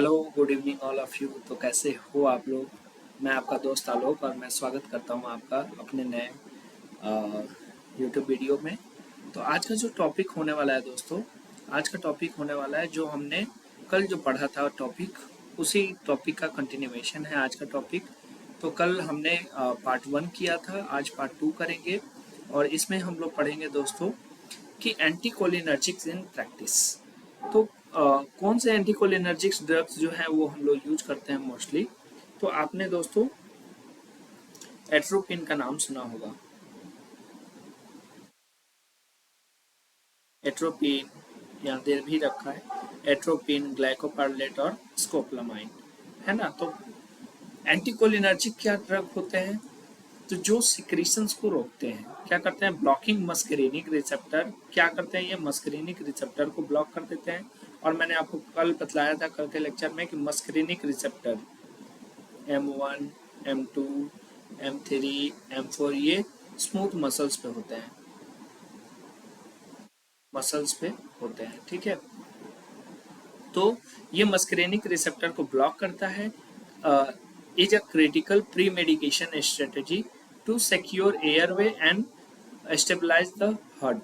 Hello good evening all of you. तो कैसे हो आप लोग। मैं आपका दोस्त आलोक और मैं स्वागत करता हूं आपका अपने नए यूट्यूब वीडियो में। तो आज का जो टॉपिक होने वाला है दोस्तों, आज का टॉपिक होने वाला है जो हमने कल जो पढ़ा था टॉपिक, उसी टॉपिक का कंटिन्यूएशन है आज का टॉपिक। तो कल हमने पार्ट 1 किया था, आज पार्ट 2 करेंगे और इसमें हम लोग पढ़ेंगे दोस्तों कि एंटीकोलिनर्जिक्स इन प्रैक्टिस। तो कौन से एंटीकोलिनर्जिक्स ड्रग्स जो है वो हम लोग यूज करते हैं मोस्टली। तो आपने दोस्तों एट्रोपिन का नाम सुना होगा। एट्रोपिन यहाँ दे भी रखा है, एट्रोपिन, ग्लाइकोपार्लेट और स्कोपोलामाइन, है ना। तो एंटीकोलिनर्जिक क्या ड्रग होते हैं, तो जो सिक्रीशंस को रोकते हैं, क्या करते हैं, ब्लॉकिंग मस्करीनिक रिसेप्टर। क्या करते हैं, ये मस्करीनिक रिसेप्टर को ब्लॉक कर देते हैं। और मैंने आपको कल बतलाया था कल के लेक्चर में कि मस्करीनिक receptor M1, M2, M3, M4 ये स्मूथ मसल्स पे होते हैं, मसल्स पे होते हैं, ठीक है। तो ये मस्करीनिक रिसेप्टर को ब्लॉक करता है। Is a critical premedication strategy to secure airway and stabilise the heart.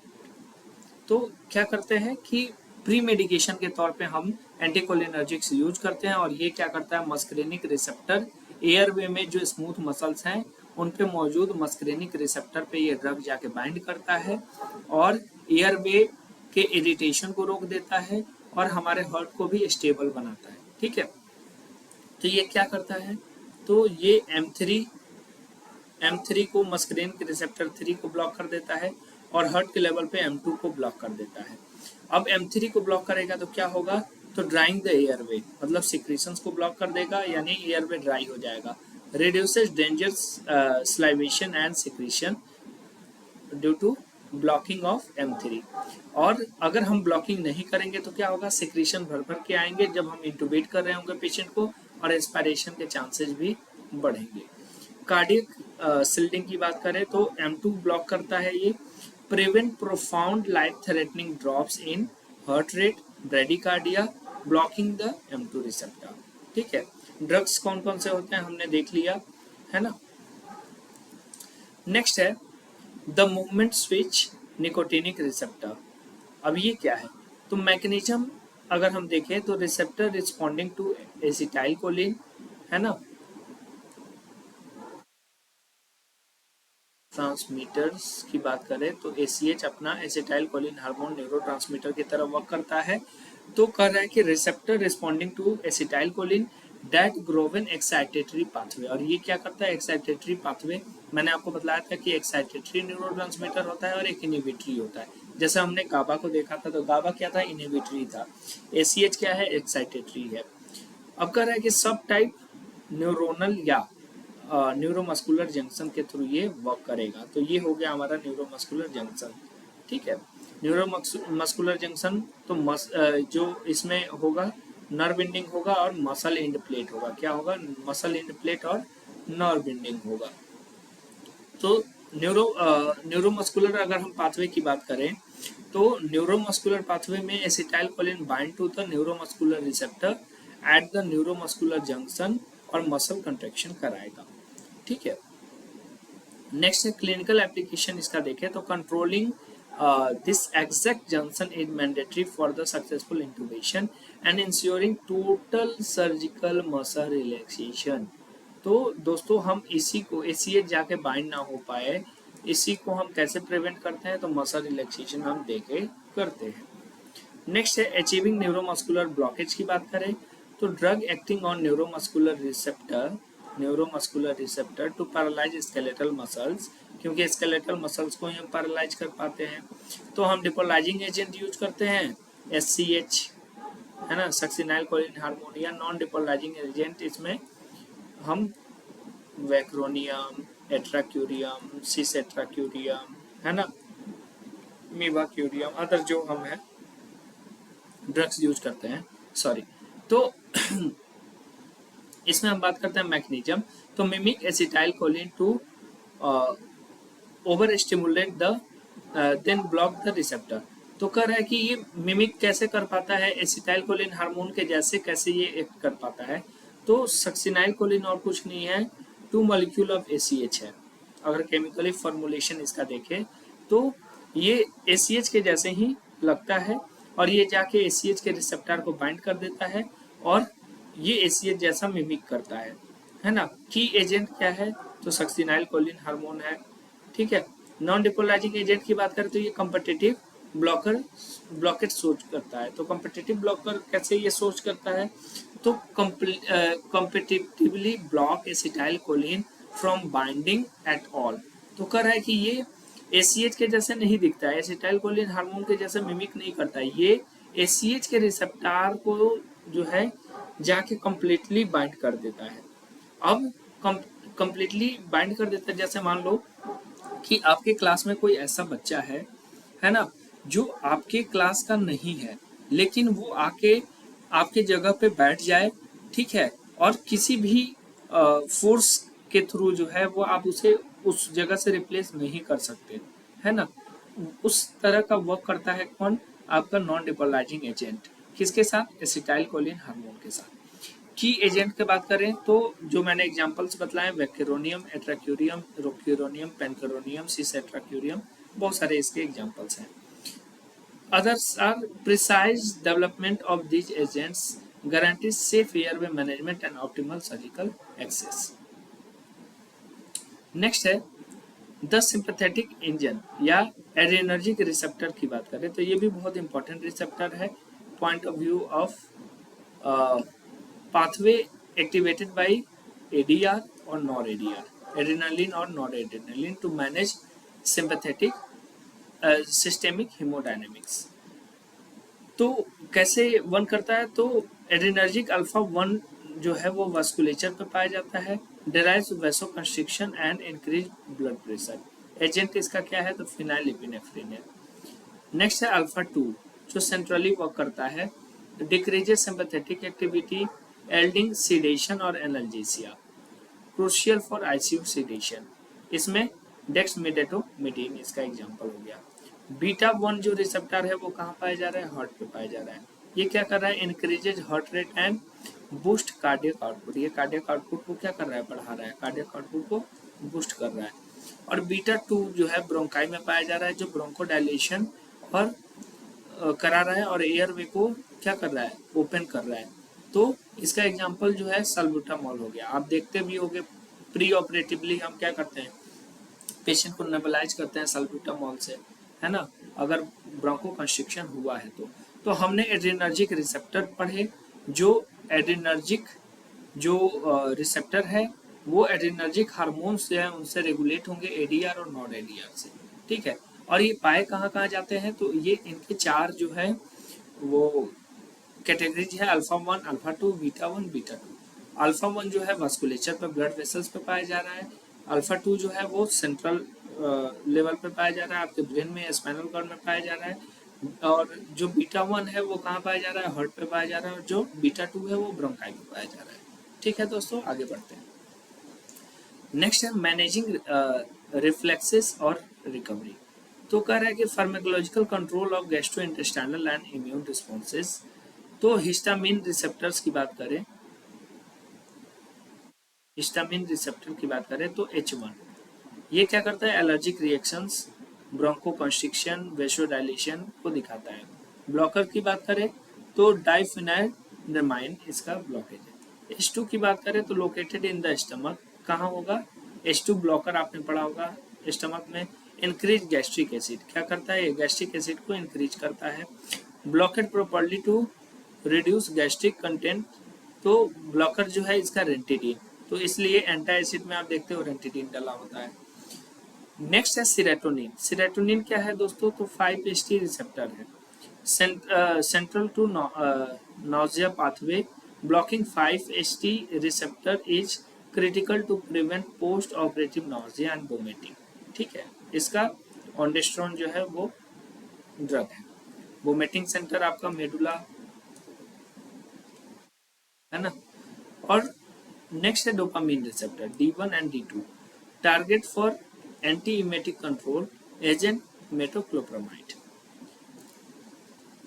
तो क्या करते हैं कि प्री मेडिकेशन के तौर पे हम एंटीकोलिनर्जिक्स यूज करते हैं और ये क्या करता है, मस्करीनिक रिसेप्टर एयरवे में जो स्मूथ मसल्स हैं उन पे मौजूद मस्करीनिक रिसेप्टर पे ये ड्रग जाके बाइंड करता है और एयरवे के इरिटेशन को रोक देता है और हमारे हार्ट को भी स्टेबल बनाता है, ठीक है। तो ये क्या करता है, तो ये M3 को मस्करीनिक रिसेप्टर 3 को ब्लॉक कर देता है और हार्ट के लेवल पे M2 को ब्लॉक कर देता है। अब M3 को ब्लॉक करेगा तो क्या होगा, तो ड्राइंग द एयरवे, मतलब सिक्रीशंस को ब्लॉक कर देगा, यानी एयरवे ड्राई हो जाएगा। Reduces dangerous salivation and secretion due to blocking of M3। और अगर हम ब्लॉकिंग नहीं करेंगे तो क्या होगा, सिक्रीशन भर भर के आएंगे जब हम इंटूबेट कर रहे होंगे पेशेंट को और एक्सपायरेशन के चांसेस भी बढ़ेंगे। कार्डियक सिल्डिंग की बात करें तो M2 ब्लॉक करता है ये। Prevent profound life threatening drops in heart rate, bradycardia, blocking the M2 receptor, ठीक है। ड्रग्स कौन कौन से होते हैं हमने देख लिया, है ना। नेक्स्ट है the movement switch nicotinic receptor. अब ये क्या है, तो मैकेनिज्म अगर हम देखें तो receptor responding to acetylcholine, है ना। ट्रांसमीटर्स की बात करें तो ACH अपना एसिटाइल कोलिन हार्मोन न्यूरोट्रांसमीटर की तरह वर्क करता है। तो कह रहा है कि receptor responding to acetylcholine that govern excitatory pathway. और ये क्या करता है, एक्साइटेटरी पाथवे, मैंने आपको बताया था कि एक्साइटेटरी न्यूरोट्रांसमीटर होता है और एक इनहिबिटरी होता है। जैसे हमने गाबा को देखा था तो गाबा क्या था, इनहिबिटरी था। ACH क्या है, एक्साइटेटरी है। अब कह रहा है कि सब टाइप न्यूरोनल या न्यूरोमस्कुलर जंक्शन के थ्रू ये वर्क करेगा। तो ये हो गया हमारा न्यूरोमस्कुलर जंक्शन, ठीक है। न्यूरोमस्कुलर जंक्शन तो जो इसमें होगा नर्व एंडिंग होगा और मसल एंड प्लेट होगा। क्या होगा, मसल एंड प्लेट और नर्व एंडिंग होगा। तो न्यूरोमस्कुलर अगर हम पाथवे की बात करें तो न्यूरोमस्कुलर पाथवे में acetylcholine bind to the neuromuscular receptor at the neuromuscular junction और मसल कंट्रैक्शन कराएगा, ठीक है। नेक्स्ट है क्लिनिकल एप्लीकेशन, इसका देखें तो controlling this exact junction is mandatory for the successful intubation and ensuring total surgical muscle relaxation. तो दोस्तों हम इसी को ACH जाके बाइंड ना हो पाए, इसी को हम कैसे प्रिवेंट करते हैं, तो मसल रिलैक्सेशन हम देके करते हैं। नेक्स्ट है अचीविंग न्यूरोमस्कुलर ब्लॉकेज की बात करें तो drug acting on neuromuscular receptor to paralyse skeletal muscles, क्योंकि स्केलेटल मसल्स को हम पैरालाइज कर पाते हैं। तो हम डिपोलाइजिंग एजेंट यूज करते हैं SCH, है ना, सक्सिनाइल कोलिन हार्मोन, या नॉन डिपोलाइजिंग एजेंट इसमें हम वैक्रोनियम, एट्राक्यूरियम, सिस एट्राक्यूरियम, है ना, मीवाक्यूरियम, अदर जो हम है ड्रग्स यूज करते हैं, सॉरी। तो इसमें हम बात करते हैं मैकेनिज्म, तो mimic acetylcholine to overstimulate the then block the receptor. तो कह रहा है कि ये मिमिक कैसे कर पाता है एसिटाइलकोलिन हार्मोन के जैसे, कैसे ये एक्ट कर पाता है। तो सक्सिनाइलकोलिन और कुछ नहीं है, 2 मॉलिक्यूल ऑफ ACH है। अगर केमिकली फॉर्मुलेशन इसका देखें तो ये ACH के जैसे ही लगता है और ये जाके ACH के रिसेप्टर को बाइंड कर देता है और ये ACH जैसा मिमिक करता है ना। की एजेंट क्या है, तो सक्सिनाइलकोलिन हार्मोन है, ठीक है। नॉन डिपोलाइजिंग एजेंट की बात करें तो ये कॉम्पिटिटिव ब्लॉकर ब्लॉकेट सोच करता है। तो कॉम्पिटिटिव ब्लॉकर कैसे ये सोच करता है, तो competitively block acetylcholine from binding at all. तो कह रहा है कि ये ACH के जैसे नहीं दिखता है, एसिटाइलकोलिन हार्मोन के जैसे मिमिक नहीं करता है, ये ACH के रिसेप्टर को जो है जाके कंप्लीटली बाइंड कर देता है। अब कंप्लीटली बाइंड कर देता है, जैसे मान लो कि आपके क्लास में कोई ऐसा बच्चा है ना, जो आपके क्लास का नहीं है, लेकिन वो आके आपके जगह पे बैठ जाए, ठीक है, और किसी भी फोर्स के थ्रू जो है वो आप उसे उस जगह से रिप्लेस नहीं कर सकते, है ना। उस तरह का वर्क करता है कौन, आपका नॉन डिपोलाइजिंग एजेंट, किसके साथ, एसिटाइलकोलिन हार्मोन के साथ। की एजेंट की बात करें तो जो मैंने एग्जांपल्स बताए, वेक्यूरोनियम, एट्राक्यूरियम, रोक्यूरोनियम, पेनक्यूरोनियम, सिसएट्राक्यूरियम, बहुत सारे इसके एग्जांपल्स हैं। Others are precise development of these agents guarantees safe airway management and optimal surgical access. Next है द सिंपैथेटिक इंजन या एड्रेनर्जिक रिसेप्टर की बात करें तो ये भी बहुत इंपॉर्टेंट रिसेप्टर है point of view of pathway activated by ADR और नॉर ADR, एड्रेनालिन और noradrenaline to manage sympathetic systemic haemodynamics. तो कैसे वन करता है, तो एड्रेनर्जिक अल्फा 1 जो है वो वास्कुलेचर पे पाया जाता है, derives vasoconstriction and increase blood pressure. Agent इसका क्या है, तो फिनाइलिपिनेफ्रिन है। नेक्स्ट है अल्फा 2 जो सेंट्रली वर्क करता है, decreases sympathetic activity, yielding sedation और analgesia, crucial for ICU sedation. इसमें डेक्समेडेटोमिडीन इसका एग्जांपल हो गया। बीटा 1 जो रिसेप्टर है वो कहाँ पाया जा रहा है, हार्ट पे पाया जा रहा है। ये क्या कर रहा है, increases heart rate and boost cardiac output. ये कार्डियक आउटपुट को क्या कर रहा है, बढ़ा रहा है, कार्डियक आउटपुट को बूस्ट कर रहा है। और बीटा 2 जो है ब्रोंकाई में पाया जा रहा है, जो ब्रोंकोडाइलेशन और करा रहा है और एयरवे को क्या कर रहा है, ओपन कर रहा है। तो इसका एग्जांपल जो है सल्बुटामॉल हो गया। आप देखते भी होंगे प्री ऑपरेटिवली हम क्या करते हैं, पेशेंट को नेबुलाइज करते हैं सल्बुटामॉल से, है ना, अगर ब्रोंको कंस्ट्रिक्शन हुआ है तो हमने एड्रेनर्जिक रिसेप्टर पढ़े, जो एड्रेनर्जिक जो रिसेप्टर है वो एड्रेनर्जिक हार्मोन से है, उनसे रेगुलेट होंगे ADR और नॉन ADR से, ठीक है। और ये पाए कहाँ कहाँ जाते हैं, तो ये इनके 4 जो है वो कैटेगरीज है, alpha 1, alpha 2, beta 1, beta 2। Alpha 1 जो है वास्कुलेचर पे, ब्लड वेसल्स पे पाया जा रहा है। अल्फा 2 जो है वो सेंट्रल लेवल पे पाया जा रहा है, आपके ब्रेन में, स्पाइनल कॉर्ड में पाया जा रहा है। और जो बीटा 1 है वो कहाँ पाया जा रहा है, हार्ट पे पाया जा रहा है। और जो बीटा 2 है वो ब्रोंकाई में पाया जा रहा है, ठीक है दोस्तों, आगे बढ़ते हैं। नेक्स्ट है मैनेजिंग रिफ्लेक्सेस और रिकवरी। तो कह रहा है कि pharmacological control of gastrointestinal and immune responses. तो हिस्टामिन रिसेप्टर्स की बात करें, हिस्टामिन रिसेप्टर की बात करें तो H1 ये क्या करता है, एलर्जिक रिएक्शंस, ब्रोंकोकंस्ट्रिक्शन, वेसोडाइलेशन को दिखाता है। ब्लॉकर की बात करें तो डाइफिनाइलमेमाइन इसका ब्लॉकेज है। H2 की बात करें तो लोकेटेड इन द स्टमक, कहाँ होगा, H2 ब्लॉकर आपने पढ़ा होगा स्टमक में। इंक्रीज गैस्ट्रिक एसिड, क्या करता है, गैस्ट्रिक एसिड को इंक्रीज करता है। Blockade properly to reduce gastric content, तो ब्लॉकर जो है इसका रेंटिडीन, तो इसलिए एंटी एसिड में आप देखते हो रेंटिडीन डाला होता है। नेक्स्ट है सीरोटोनिन। सीरोटोनिन क्या है दोस्तों, तो 5-HT रिसेप्टर है, central to nausea pathway, blocking 5-HT receptor is critical to prevent post operative nausea and vomiting, ठीक है। इसका ऑन्डेस्ट्रॉन जो है वो ड्रग है। वोमिटिंग सेंटर आपका मेडुला, है ना। और नेक्स्ट है dopamine receptor D1 and D2, target for antiemetic control agent metoclopramide.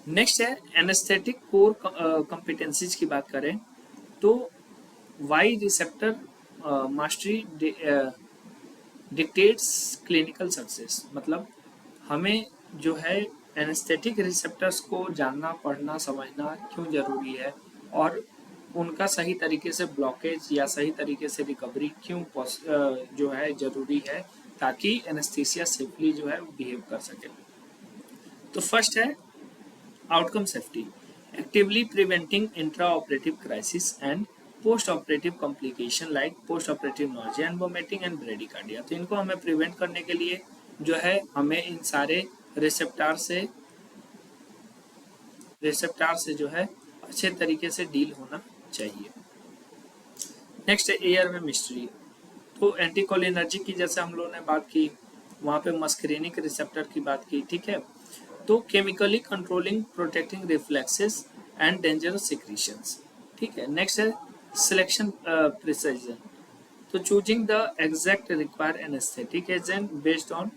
Next है एनेस्थेटिक कोर कॉम्पिटेंसीज की बात करें तो why receptor mastery dictates clinical success, मतलब हमें जो है एनेस्थेटिक रिसेप्टर्स को जानना, पढ़ना, समझना क्यों जरूरी है और उनका सही तरीके से ब्लॉकेज या सही तरीके से रिकवरी क्यों जो है जरूरी है, ताकि एनेस्थीसिया सेफली जो है बिहेव कर सके। तो फर्स्ट है outcome safety, actively preventing intra operative crisis and post operative complication like post operative nausea and vomiting and bradycardia. तो इनको हमें प्रिवेंट करने के लिए जो है हमें इन सारे रिसेप्टार से जो है अच्छे तरीके से डील होना चाहिए। नेक्स्ट है एयर में मिस्ट्री। तो एंटीकोलिनर्जिक की जैसे हम लोगों ने बात की, वहां पे मस्करीनिक रिसेप्टर की बात की, ठीक है। तो chemically controlling protecting reflexes and dangerous secretions, ठीक है। नेक्स्ट है सिलेक्शन प्रिसीजन। तो choosing the exact required anaesthetic agent based on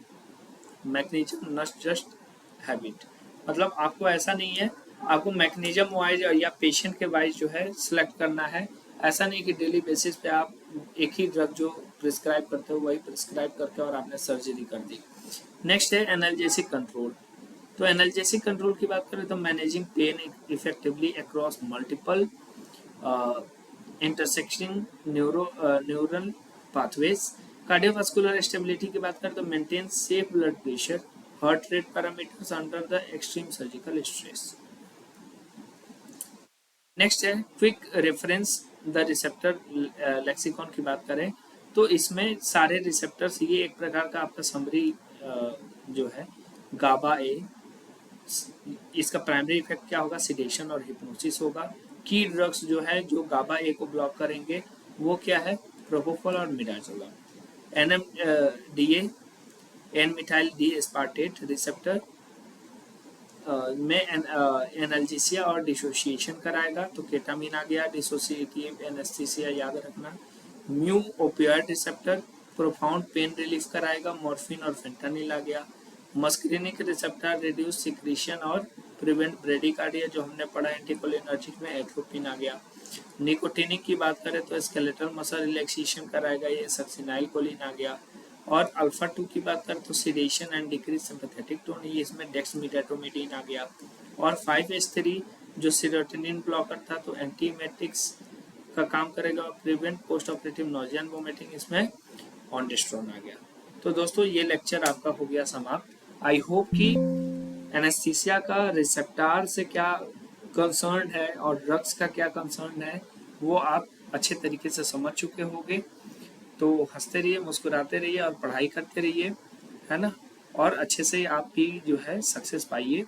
mechanism not just habit, मतलब आपको ऐसा नहीं है, आपको मैकेनिज्म वाइज या पेशेंट के वाइज जो है सिलेक्ट करना है। ऐसा नहीं कि डेली बेसिस पे आप एक ही ड्रग जो प्रिस्क्राइब करते हो वही प्रिस्क्राइब करके और आपने सर्जरी कर दी। नेक्स्ट है एनाल्जेसिक कंट्रोल। तो एनाल्जेसिक कंट्रोल की बात करें तो managing pain effectively across multiple intersecting neural pathways. Cardiovascular stability की बात करें तो maintain safe blood pressure, heart rate parameters under the extreme surgical stress. Next है quick reference the receptor lexicon की बात करें तो इसमें सारे रिसेप्टर्स, ये एक प्रकार का आपका समरी जो है गाबा ए, इसका प्राइमरी इफेक्ट क्या होगा, सिडेशन और हिप्नोसिस होगा। की ड्रग्स जो है जो गाबा ए को ब्लॉक करेंगे वो क्या है, प्रोपोफॉल और midazolam. NMDA N methyl D aspartate receptor में एनाल्जेसिया और डिसोसिएशन कराएगा। तो केटामिन आ गया, डिसोसिएटिव एनेस्थीसिया याद रखना। Mu opioid receptor profound pain relief कराएगा, मॉर्फिन और फेंटानिल आ गया। मस्क्रीनिक रिसेप्टर रिड्यूस सिक्रीशन और प्रिवेंट ब्रेडिकार्डिया जो हमने पढ़ा एंटीकोलिनर्जिक में, एट्रोपिन आ गया। निकोटिनिक की बात करें तो स्केलेटल मसल रिलैक्सेशन कराएगा, ये सक्सिनाइल कोलिन आ गया। और अल्फा 2 की बात करें तो sedation and decrease sympathetic tone, ये इसमें डेक्समेटाटोमेटिन आ गया। और 5H3 जो सेरोटोनिन ब्लॉकर था तो एंटीमेटिक्स का काम करेगा, और prevent post operative nausea and vomiting इसमें ऑन्डेस्ट्रोन आ गया। तो दोस्तों ये लेक्चर आपका हो गया समाप्त। आई होप कि एनेस्थीसिया का रिसेप्टार से क्या कंसर्न है और ड्रग्स का क्या कंसर्न है वो आप अच्छे तरीके से समझ चुके होंगे। तो हंसते रहिए, मुस्कुराते रहिए और पढ़ाई करते रहिए, है ना। और अच्छे से आप भी जो है सक्सेस पाइए,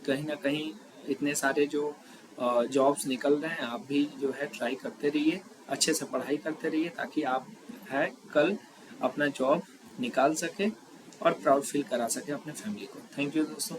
कहीं ना कहीं इतने सारे जो जॉब्स निकल रहे हैं, आप भी जो है ट्राई करते रहिए, अच्छे से पढ़ाई करते रहिए, ताकि आप है कल अपना जॉब निकाल सके और प्राउड फील करा सके अपने फैमिली को। थैंक यू दोस्तों।